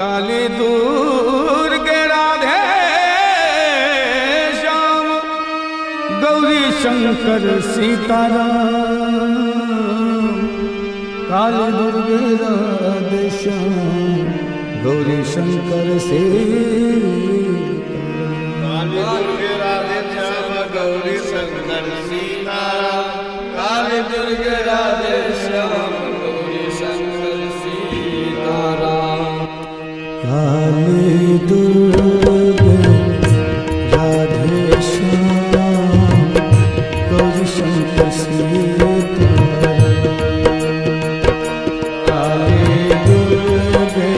काली दुर्गे राधे श्याम गौरी शंकर सीताराम। काली दुर्गे राधे श्याम गौरी शंकर सीताराम। काली दुर्गे राधे श्याम गौरी शंकर सीताराम। काली दुर्गे राधे श्याम गौरी शंकर सीताराम। काली दुर्गे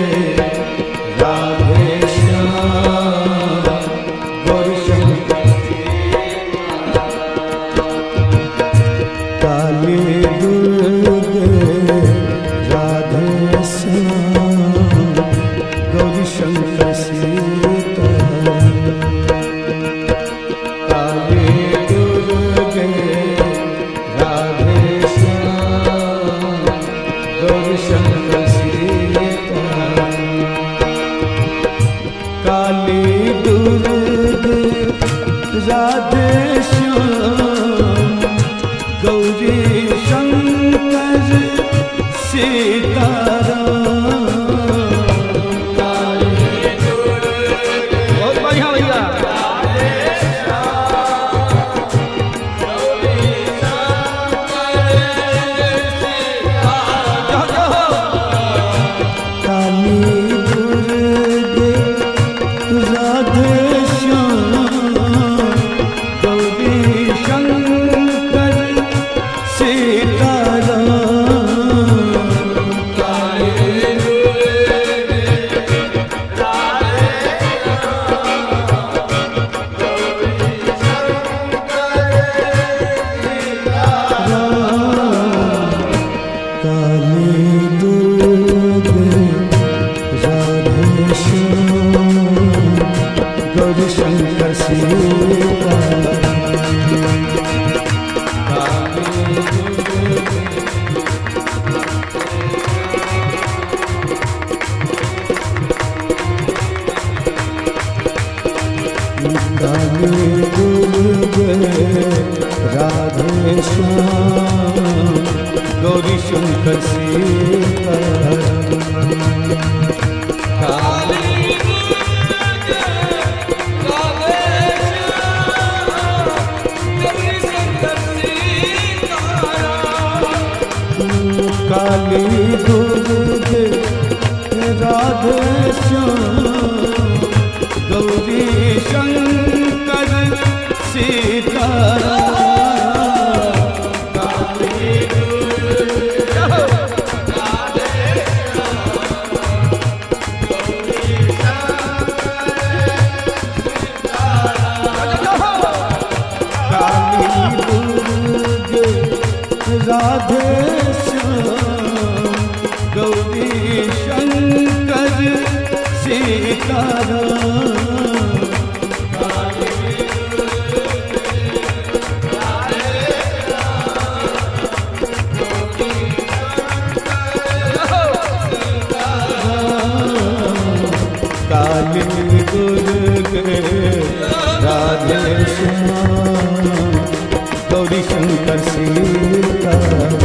राधे श्याम गौरी शंकर सीताराम। काली दुर्गे राधे श्याम गौरी शंकर सीताराम। काली दुर्गे राधे श्याम गौरी शंकर सीताराम। काली दुर्गे राधे श्याम गौरी शंकर सीताराम। काली दुर्गे राधे श्याम गौरी शंकर सीताराम। गौरी शंकर काली दुर्गे राधे श्याम गौरी शंकर सीताराम। काली दुर्गे राधे गौरी शंकर सीताराम। काली दुर्गे राधे श्याम गौरी शंकर सीताराम। काली दुर्गे राधे श्याम गौरी शंकर सीताराम।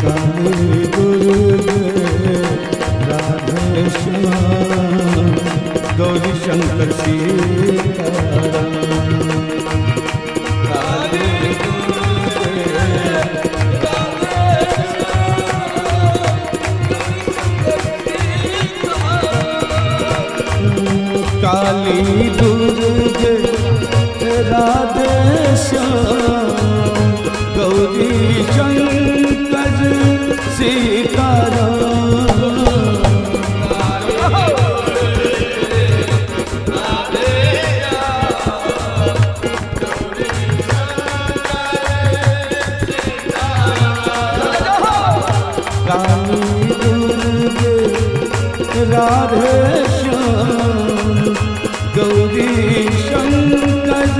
काली दुर्गे राधे श्याम गौरी शंकर सीताराम। काली दुर्गे राधे श्याम गौरी शंकर सीताराम। काली दुर्गे राधे श्याम गौरी शंकर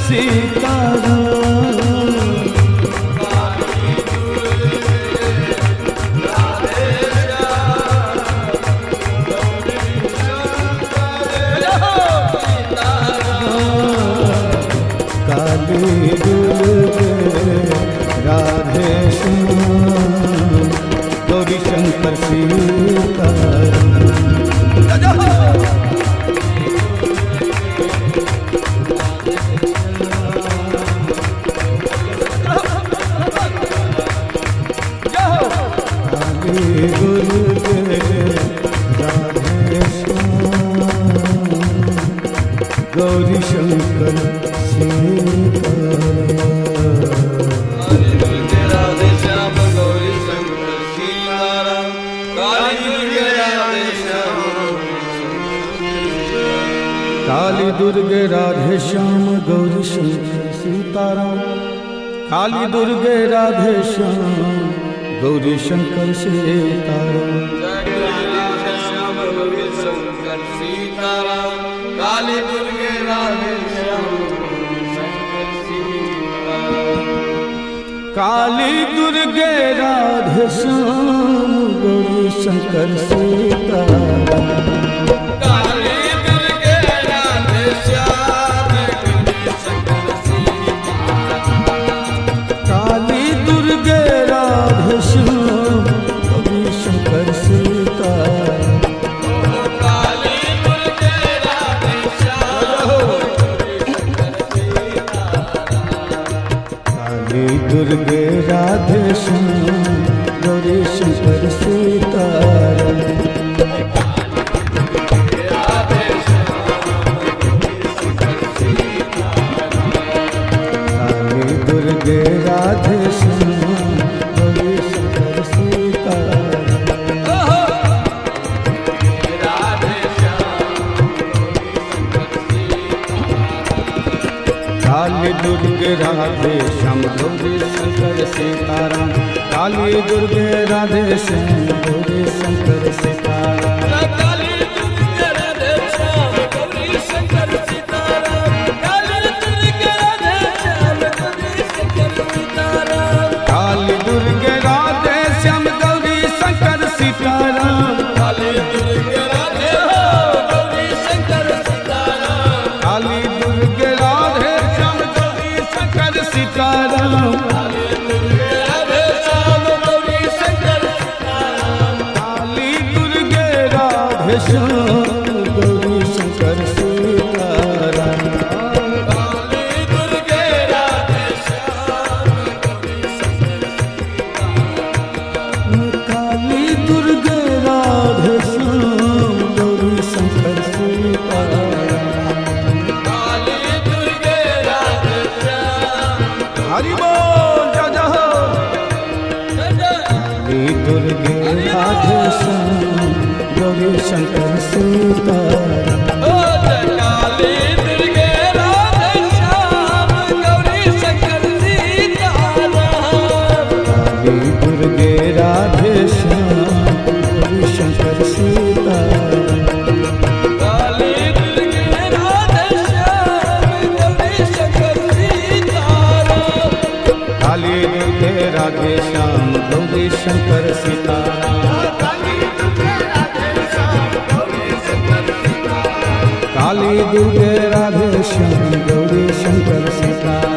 सीताराम काली दुर्गे राधे श्याम गौरी शंकर सीताराम गौरी शंकर राधे श्याम गौरी शंकर सीताराम काली दुर्गे राधे श्याम गौरी शंकर सीताराम काली दुर्गे राधे श्याम गौरी शंकर सीताराम श्याम गौरी शंकर सीताराम काली दुर्गे राधे श्याम काली दुर्गे राधे श्याम गौरी शंकर सीताराम काली दुर्गे राधे श्याम गौरी शंकर सीताराम काली दुर्गे राधे श्याम गौरी शंकर सीताराम काली दुर्गे राधे श्याम काली दुर्गे राधे श्याम गौरी शंकर सीताराम काली दुर्गे राधे श्याम गौरी शंकर सीताराम काली दुर्गे राधे श्याम गौरी शंकर सीताराम काली दुर्गे राधे श्याम गौरी शंकर सीताराम काली दुर्गे राधे श्याम गौरी शंकर सीताराम काली दुर्गे राधे श्याम गौरी शंकर सीताराम काली दुर्गे राधे श्याम गौरी शंकर सीताराम काली दुर्गे राधे गौरी शंकर सीताराम काली दुर्गे राधे श्याम गौरी शंकर सीताराम काली दुर्गे राधे श्याम गौरी शंकर सीताराम काली दुर्गे राधे श्याम गौरी शंकर सीताराम काली दुर्गे राधे श्याम गौरी शंकर काली दुर्गे राधे श्याम गौरी शंकर सीताराम काली दुर्गे राधे श्याम हरि बोल जय जय हो। काली दुर्गे राधे श्याम गौरी शंकर सीताराम काली दुर्गे राधे श्याम गौरी शंकर सीताराम काली दुर्गे राधे श्याम गौरी शंकर सीताराम काली दुर्गे राधे श्याम गौरी शंकर सीताराम काली दुर्गे राधे श्याम गौरी शंकर सीताराम काली दुर्गे राधे श्याम गौरी शंकर सीताराम काली दुर्गे राधे श्याम गौरी शंकर सीताराम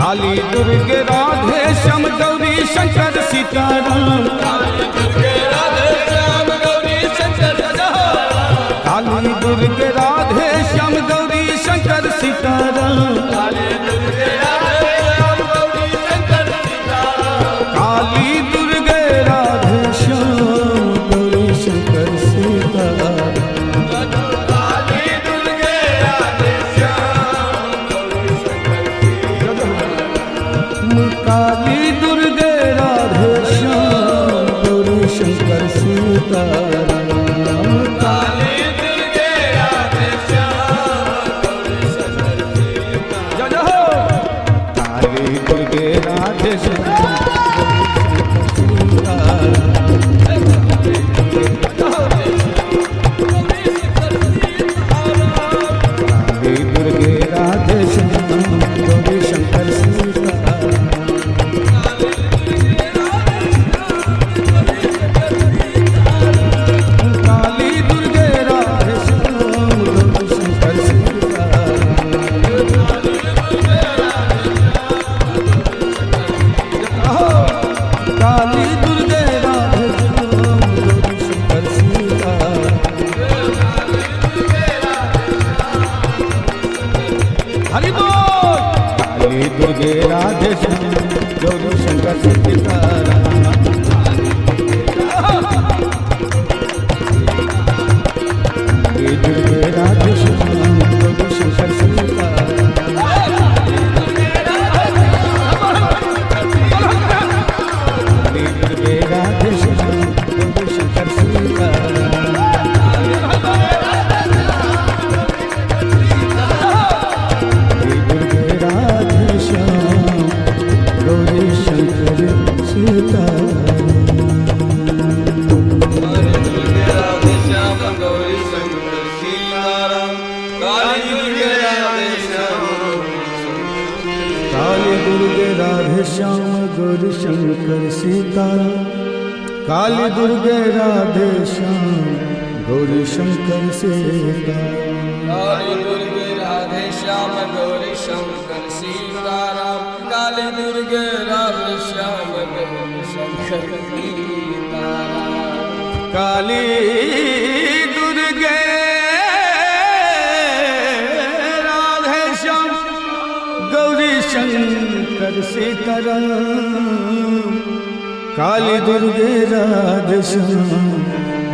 काली दुर्गे राधे श्याम गौरी शंकर सीताराम काली दुर्गे राधे श्याम गौरी शंकर सीताराम काली दुर्गे राधे श्याम गौरी शंकर सीताराम काली दुर्गे राधे श्याम गौरी शंकर सीताराम काली दुर्गे राधे श्याम गौरी शंकर काली दुर्गे राधे श्याम गौरी शंकर सीताराम काली दुर्गे श्याम गौरी शंकर सीताराम काली दुर्गे राधे श्याम गौरी शंकर सीताराम काली दुर्गे राधे श्याम गौरी शंकर सीताराम काली दुर्गे राधे श्याम गौरी शंकर सीताराम काली दुर्गे राधे श्याम गौरी शंकर सीताराम काली दुर्गे राधे श्याम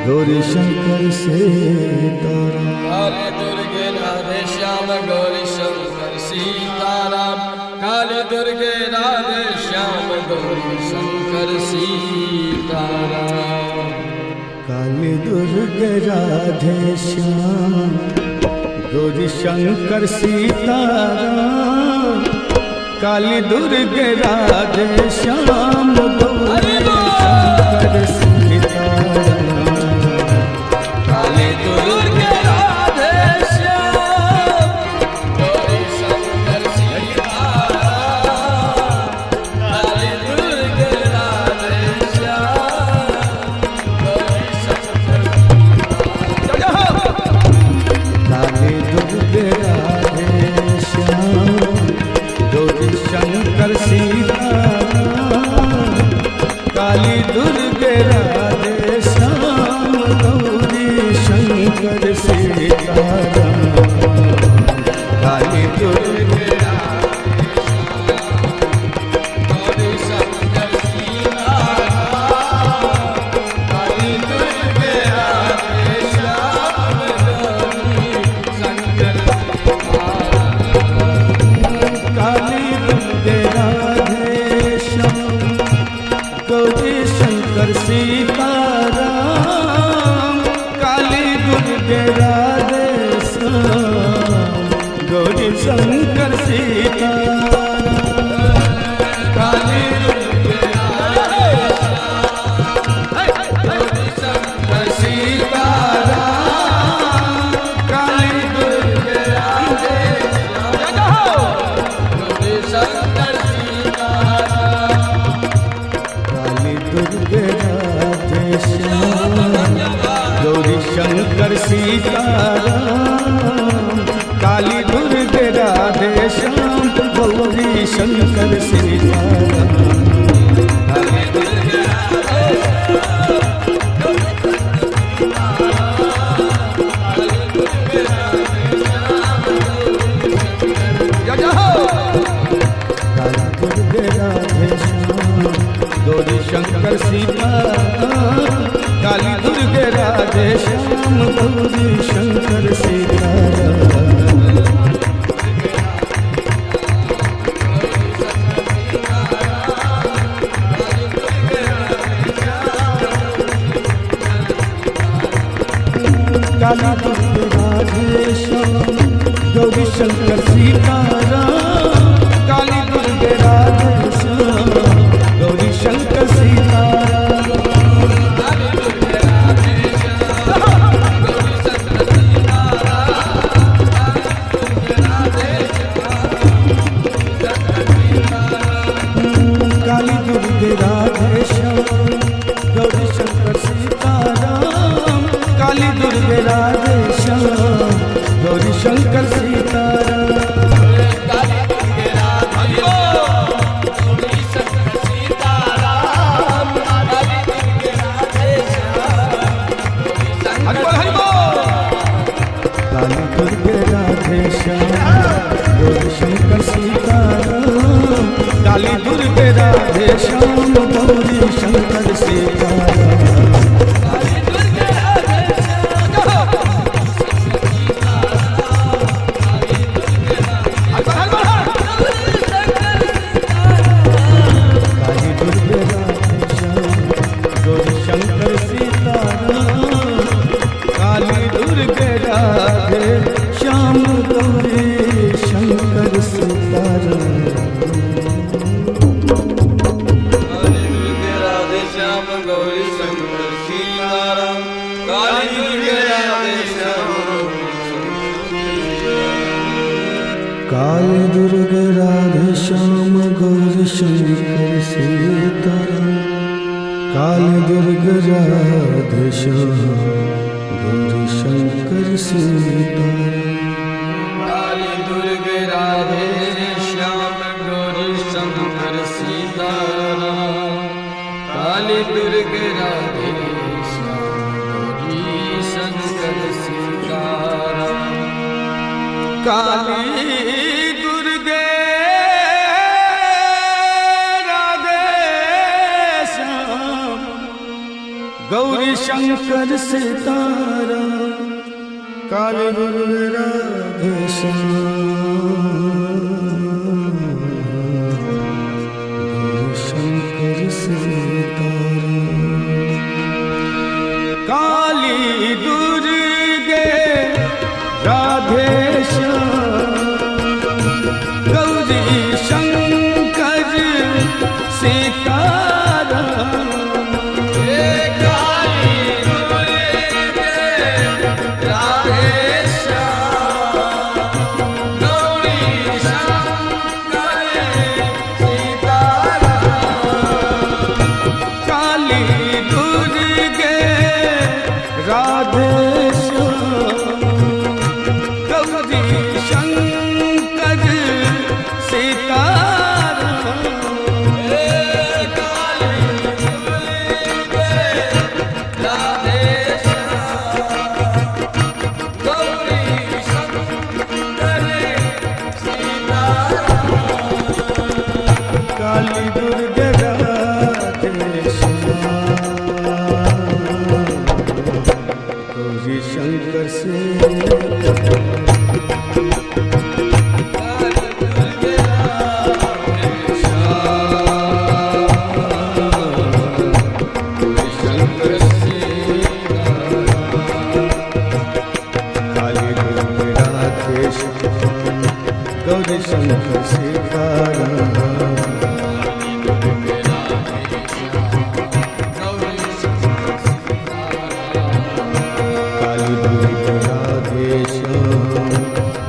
गौरी शंकर सीताराम काली दुर्गे राधे श्याम गौरी शंकर सीताराम काली दुर्गे राधे श्याम गौरी शंकर सीताराम काली दुर्गे राधे श्याम गौरी शंकर सीताराम काली दुर्गे राधे श्याम गौरी शंकर सीताराम काली दुर्गे राधे श्याम गौरी शंकर सीताराम काली दुर्गे राधे श्याम गौरी शंकर काली दुर्गे राधे श्याम गौरी शंकर सीताराम काली दुर्गे राधे श्याम गौरी शंकर सीताराम काली दुर्गे गौरी शंकर सीताराम काली दुर्गे राधे श्याम गौरी शंकर काली दुर्गे राधे श्याम गौरी शंकर सीताराम काली दुर्गे राधे श्याम गौरी शंकर सीताराम काली दुर्गे राधे गौरी शंकर सीताराम काली दुर्गे राधे गौरी शंकर सीताराम काली दुर्गे राधे श्याम गौरी शंकर सीताराम काली दुर्गे राधे श्याम गौरी शंकर सीताराम काली दुर्गे काली दुर्गे राधे श्याम गौरी शंकर सीताराम काली दुर्गे राधे श्याम गौरी शंकर सीताराम काली दुर्गे राधे श्याम गौरी शंकर सीताराम काली दुर्गे राधे श्याम गौरी शंकर सीताराम काली दुर्गे राधे श्याम गौरी शंकर सीताराम काली दुर्गे राधे श्याम गौरी शंकर सीताराम काली दुर्गे राधे श्याम गौरी शंकर सीताराम काली दुर्गे राधे श्याम गौरी शंकर सीताराम काली दुर्गे राधे श्याम गौरी शंकर सीताराम काली दुर्गे राधे श्याम गौरी शंकर सीताराम काली दुर्गे राधे श्याम गौरी शंकर सीताराम काली दुर्गे राधे श्याम काल दुर्ग राधे श्याम गौर शंकर सीताराम। काल दुर्ग राधे श्याम गौर शंकर सीताराम। काल दुर्ग राधे श्याम गौर शंकर सीताराम। काल दुर्ग राधे काली दुर्गे राधे श्याम गौरी शंकर सीताराम। काली दुर्गे राधे श्याम गौरी शंकर सीताराम। काली दुर्गे राधे गौरी शंकर सीताराम। काली दुर्गे राधे श्याम गौरी शंकर सीताराम। काली दुर्गे राधे शंकर से गौरी शंकर सीताराम।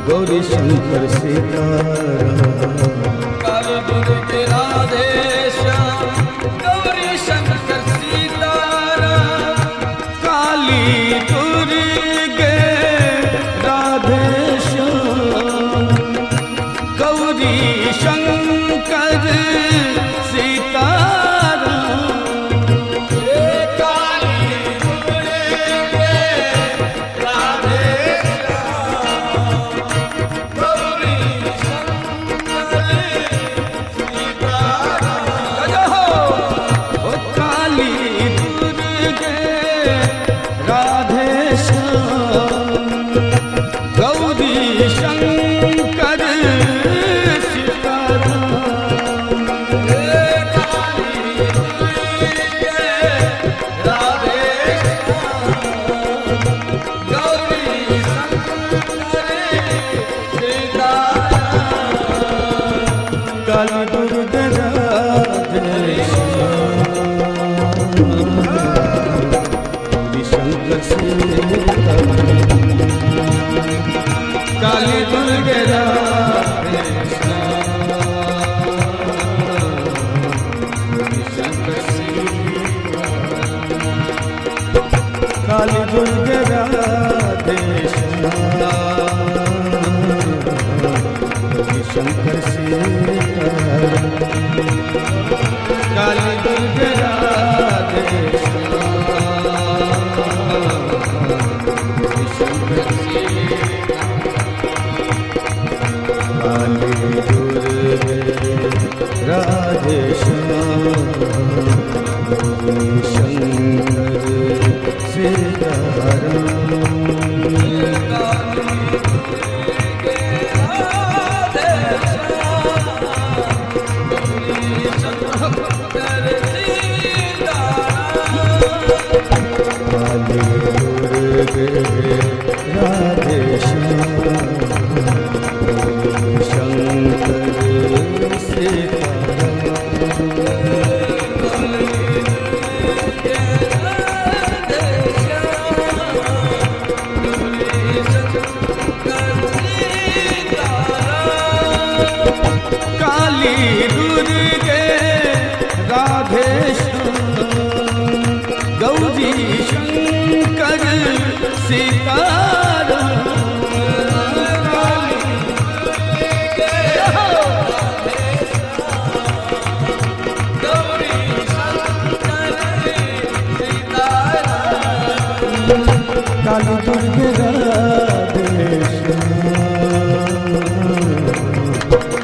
गौरी शंकर सीताराम। काली दुर्गे राधे श्याम गौरी शंकर सीताराम। काली दुर्गे राधे श्याम गौरी शंकर सीताराम। काली दुर्गे राधे गौरी शंकर सीताराम। काली दुर्गे राधे काली दुर्गे राधे शंकर सीताराम। काली दुर्गे राधे शंकर काली दुर्गे राधे शंकर सीताराम। राधे सीताराम काली दुर्गे राधे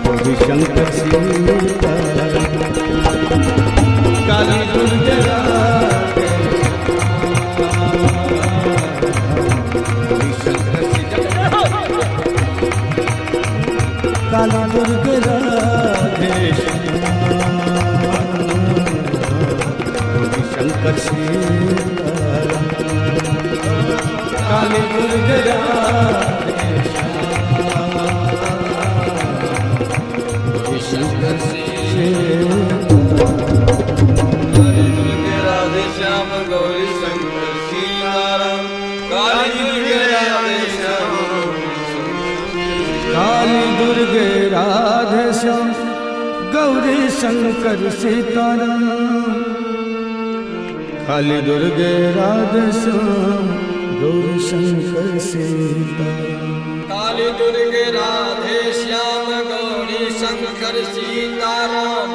गौरी शंकर सीताराम काली दुर्गे राधे गौरी शंकर सीताराम काली दुर्गे राधे गौरी शंकर सीताराम काली दुर्गे राधे शंकर राधे श्याम गौरी शंकर सीताराम काली दुर्गे राधे श्याम काली दुर्गे राधे श्याम गौरी शंकर सीताराम काली दुर्गे राधे श्याम गौरी शंकर सीताराम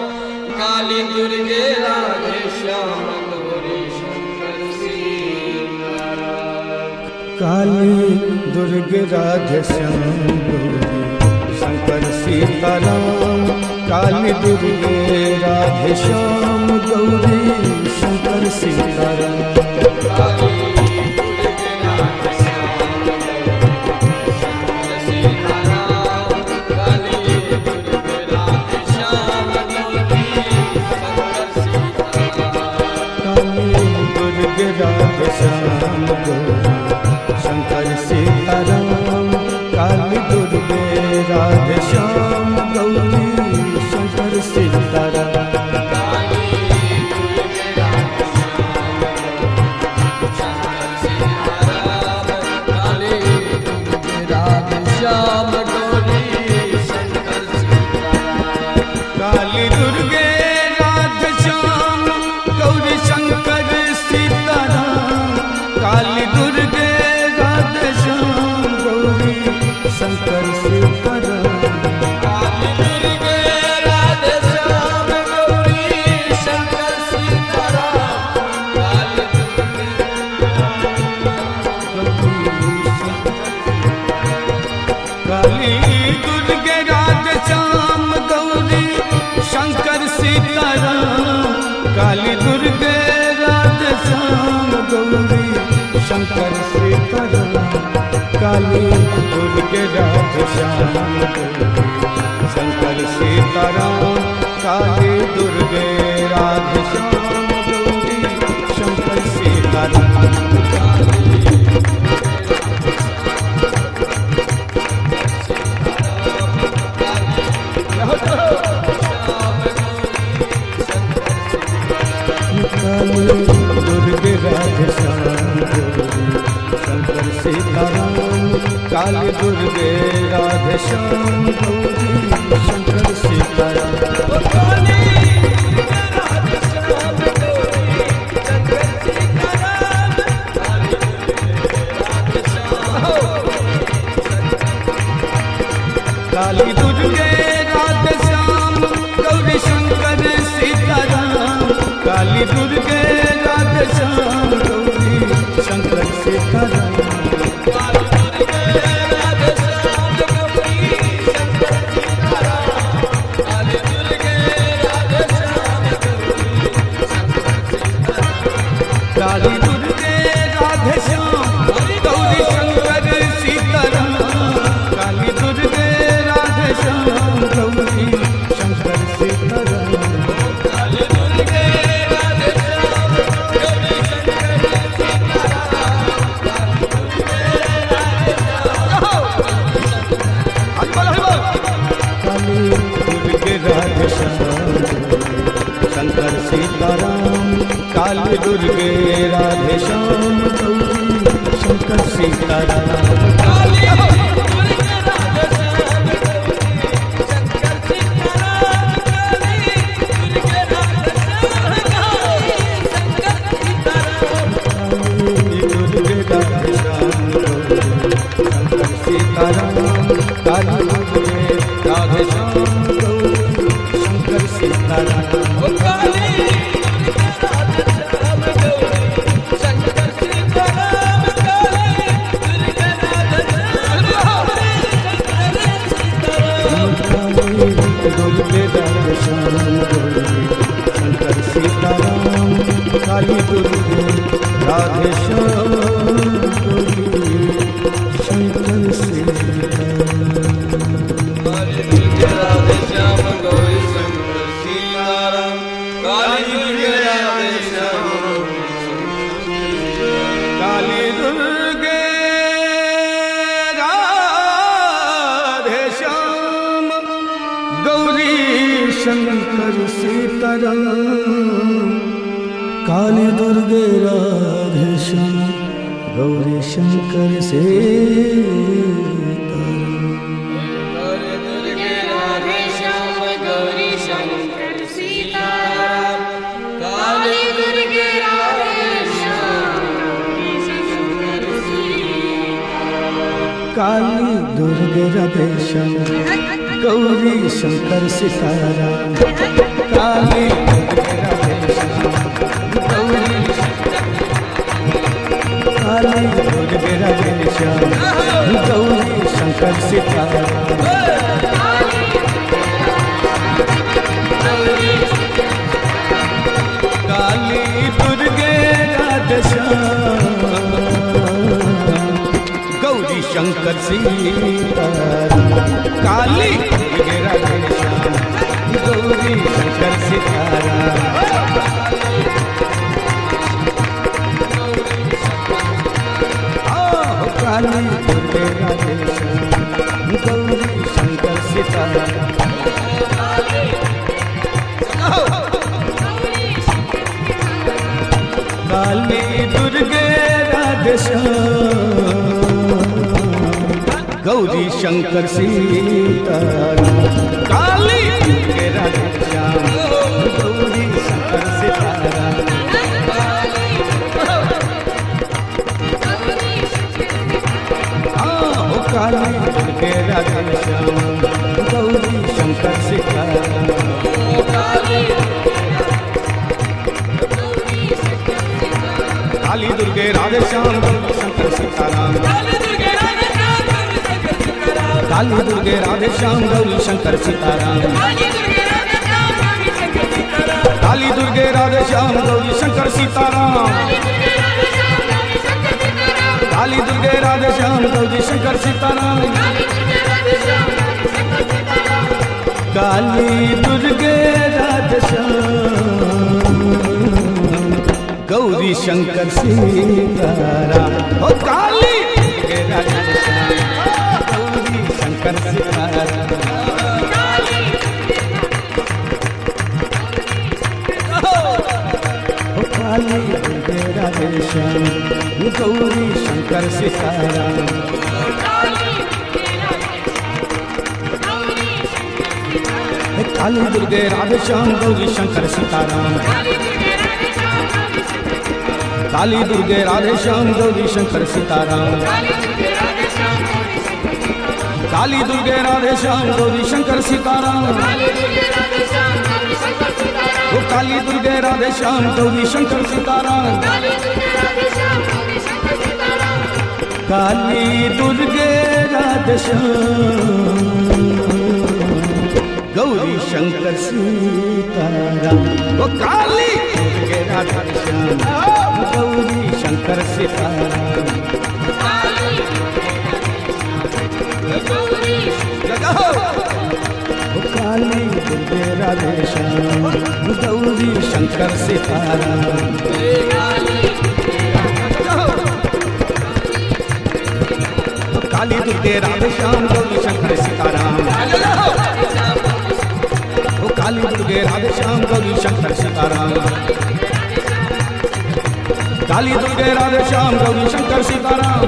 काली दुर्गे राधे श्याम गौरी शंकर सीताराम काली दुर्गे राधे श्याम गौरी शंकर सीताराम काली दुर्गे राधे श्याम गौरी शंकर सीताराम काली दुर्गे राधे श्याम गौरी शंकर सीताराम राधे श्याम गौरी शंकर सीताराम काली दुर्गे राधे श्याम गौरी शंकर सीताराम काली दुर्गे राधे श्याम गौरी शंकर सीताराम काली दुर्गे राधे श्याम गौरी शंकर सीताराम काली दुर्गे राधे श्याम गौरी शंकर सीताराम काली काली दुर्गे राधे श्याम गौरी शंकर सीताराम काली दुर्गे राधे श्याम गौरी शंकर सीताराम काली दुर्गे राधे श्याम गौरी शंकर सीताराम काली दुर्गे राधे श्याम गौरी शंकर सीताराम काली दुर्गे राधे श्याम गौरी शंकर सीताराम काली दुर्गे राधे श्याम गौरी शंकर सीताराम काली दुर्गे राधे श्याम गौरी शंकर सीताराम काली दुर्गे राधे श्याम गौरी शंकर सीताराम काली दुर्गे राधे श्याम गौरी शंकर सीताराम काली दुर्गे राधे श्याम गौरी शंकर सीताराम काली दुर्गे राधे श्याम गौरी शंकर सीताराम काली दुर्गे राधे श्याम गौरी शंकर सीताराम दुर्गे राधे श्याम शंकर सीताराम, काली दुर्गे राधे श्याम, गौरी शंकर सीताराम। काली दुर्गे राधे श्याम गौरी शंकर सीताराम, काली दुर्गे राधे श्याम गौरी शंकर सीताराम। काली दुर्गे राधे श्याम, गौरी शंकर सीताराम, काली दुर्गे राधे श्याम, गौरी काली दुर्गे राधे श्याम, गौरी शंकर सीताराम। काली दुर्गे राधे श्याम, गौरी शंकर सीताराम, काली दुर्गे राधे श्याम, गौरी शंकर सीताराम। काली दुर्गे राधे श्याम, गौरी शंकर सीताराम। काली दुर्गे राधे श्याम, गौरी शंकर सीताराम, काली दुर्गे राधे श्याम, गौरी शंकर सीताराम। काली दुर्गे राधे श्याम, गौरी शंकर सीताराम। काली दुर्गे राधे श्याम, गौरी शंकर सीताराम। काली दुर्गे राधे श्याम, गौरी शंकर सीताराम। काली दुर्गे राधे श्याम, गौरी शंकर सीताराम। काली दुर्गे राधे श्याम, गौरी शंकर सीताराम। काली दुर्गे राधे श्याम, गौरी शंकर सीताराम। ओ काली दुर्गे राधे श्याम, गौरी शंकर सीताराम। ओ काली दुर्गे राधे श्याम, गौरी शंकर सीताराम। काली दुर्गे राधे श्याम, गौरी शंकर सीताराम। काली दुर्गे राधे श्याम, गौरी शंकर सीताराम। काली दुर्गे राधे श्याम, गौरी शंकर सीताराम। ओ काली दुर्गे राधे श्याम, गौरी शंकर सीताराम। काली दुर्गे राधे श्याम, गौरी शंकर सीताराम। ओ काली दुर्गे राधे श्याम, गौरी शंकर सीताराम। ओ काली दुर्गे राधे श्याम, गौरी शंकर सीताराम। काली दुर्गे राधे श्याम, गौरी शंकर सीताराम। ओ काली दुर्गे राधे श्याम, गौरी शंकर सीताराम। काली दुर्गे राधे श्याम, गौरी शंकर सीताराम।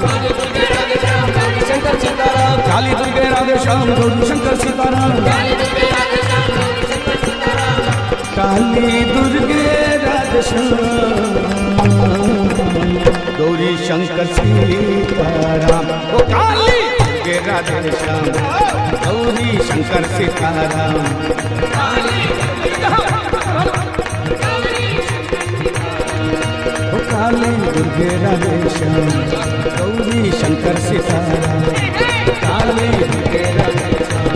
काली दुर्गे राधे श्याम, गौरी शंकर सीताराम। काली दुर्गे राधे श्याम, गौरी शंकर सीताराम। ओ काली दुर्गे राधे श्याम, गौरी शंकर सीताराम। ओ काली दुर्गे राधे श्याम, गौरी शंकर सीताराम। काली दुर्गे राधे श्याम,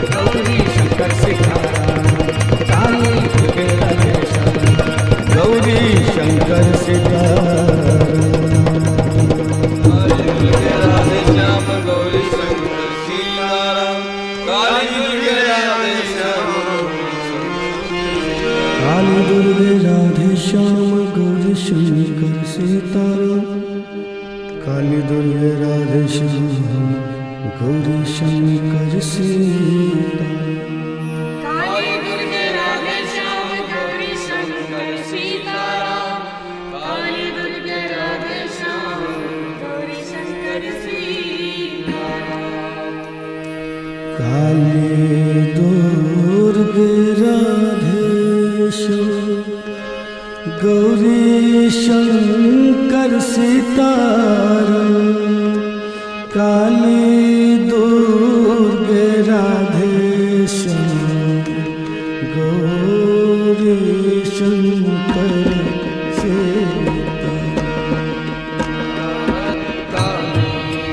गौरी शंकर सीताराम। काली दुर्गे राधे श्याम, गौरी शंकर सीताराम। काली दुर्गे राधे श्याम, गौरी शंकर सीताराम। काली दुर्गे राधे श्याम, गौरी शंकर सीताराम। शंकर सीताराम। काली दुर्गे राधेश्वर गौरी शंकर सीताराम। काली दुर्गे राधेश्वर गौरी शंकर सीताराम। काली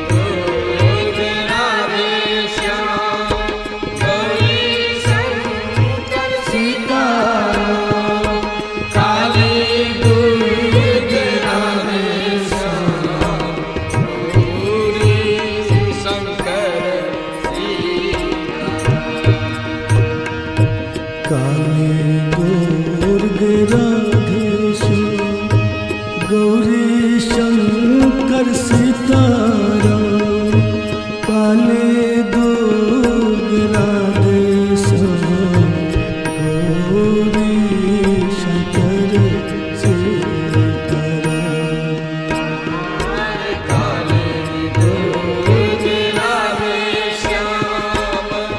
दुर्गे राधेश्वर गौरी शंकर सीताराम। काली दुर्गे राधेश्वर गौरी शंकर सीताराम। काली दुर्गे राधेश्याम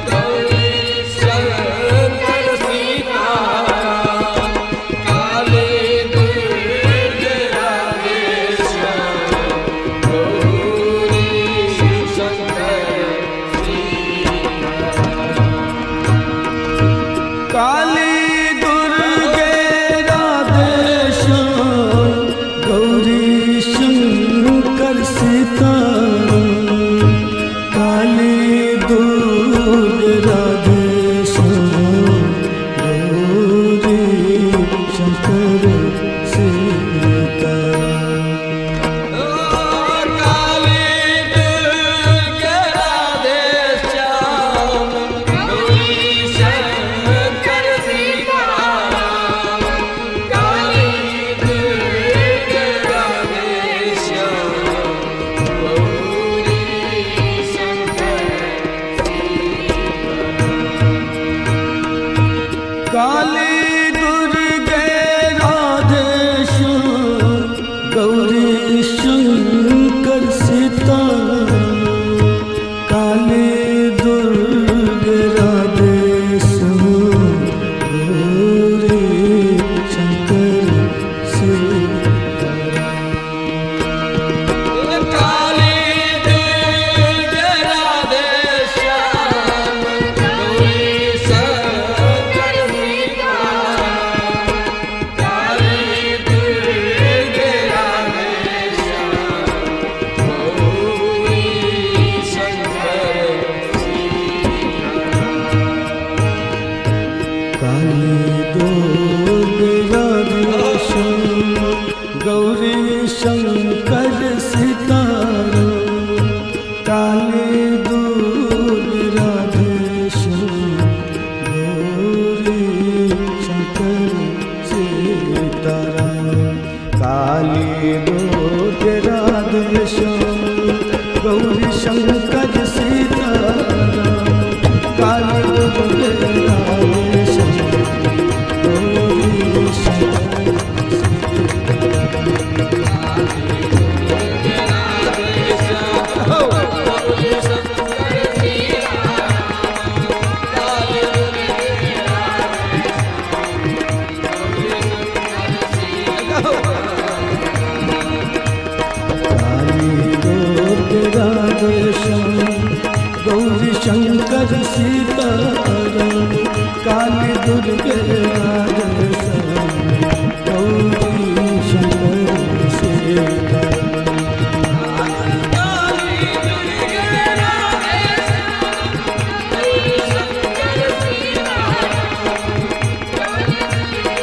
गौरी शंकर सीताराम। काली दुर्गे राधेश्याम गौरी शंकर सीताराम। काली दुर्गे राधेश्याम गौरी शंकर सीताराम। काली दुर्गे राधेश्याम गौरी शंकर सीताराम। काली दुर्गे राधेश्याम गौरी शंकर सीताराम। काली दुर्गे राधेश्याम गौरी शंकर सीताराम। काली दुर्गे राधेश्याम गौरी शंकर सीताराम। काली दुर्गे राधेश्याम गौरी शंकर सीताराम। काली दुर्गे राधेश्याम गौरी शंकर सीताराम। काली दुर्गे राधेश्याम गौरी शंकर सीताराम। काली दुर्गे राधेश्याम गौरी शंकर सीताराम। काली दुर्गे राधेश्याम गौरी शंकर सीताराम। काली दुर्गे राधेश्याम गौरी शंकर सीताराम। काली दुर्गे राधेश्याम गौरी शंकर काली दुर्गे राधेश्याम गौरी शंकर सीताराम। काली दुर्गे राधेश्याम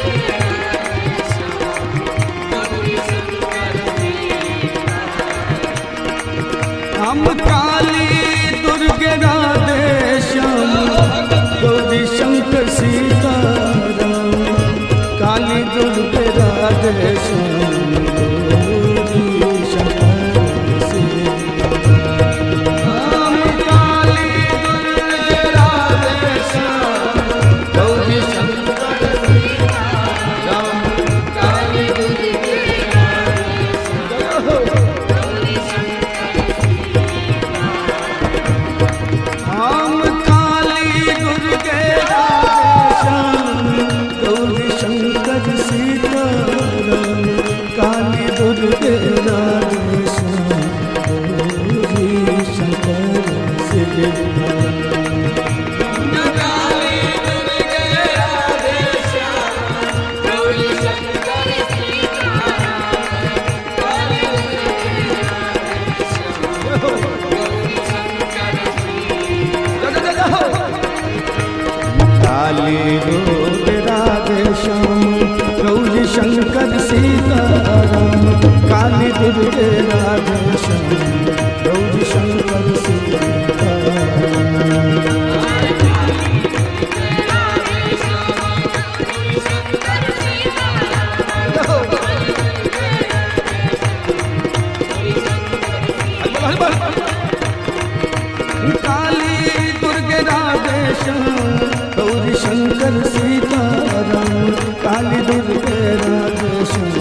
गौरी शंकर सीताराम। हम काली दुर्गे राधेश्याम गौरी शंकर सीताराम। काली दुर्गे राधेश्याम गौरी शंकर सीताराम। हम काली दुर्गे राधेश्याम गौरी शंकर सीताराम। काली दुर्गे राधेश्याम गौरी शंकर काली दुर्गे राधे श्याम गौरी शंकर सीताराम काली दुर्गे राधे श्याम गौरी शंकर सीताराम काली दुर्गे राधे श्याम गौरी शंकर सीताराम काली दुर्गे राधे श्याम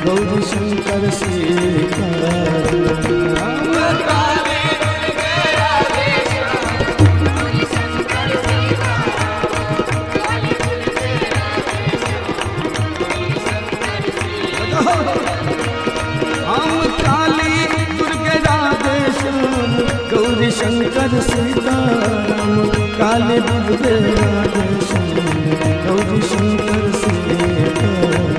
गौरी शंकर सीताराम गौरी शंकर सीताराम काली दुर्गे राधे श्याम गौरी शंकर सीताराम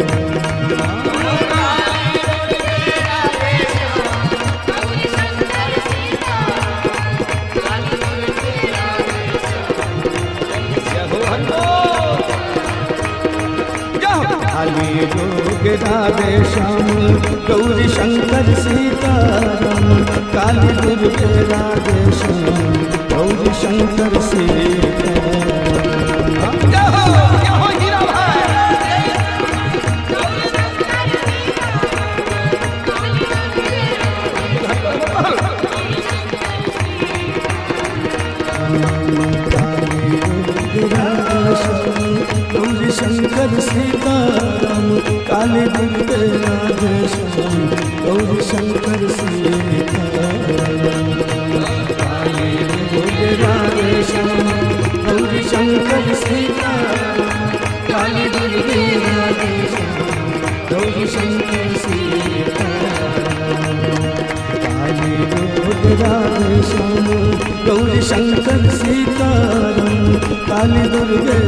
काली दुर्गे राधे श्याम गौरी शंकर सीताराम काली दुर्गे राधे श्याम गौरी शंकर सीताराम गौरी शंकर सीताराम काली दुर्गे राधे श्याम गौरी शंकर सीताराम काली दुर्गे राधे श्याम गौरी शंकर सीताराम काली दुर्गे राधे श्याम गौरी शंकर सीताराम काली दुर्गे राधे श्याम गौरी शंकर सीताराम काली दुर्गे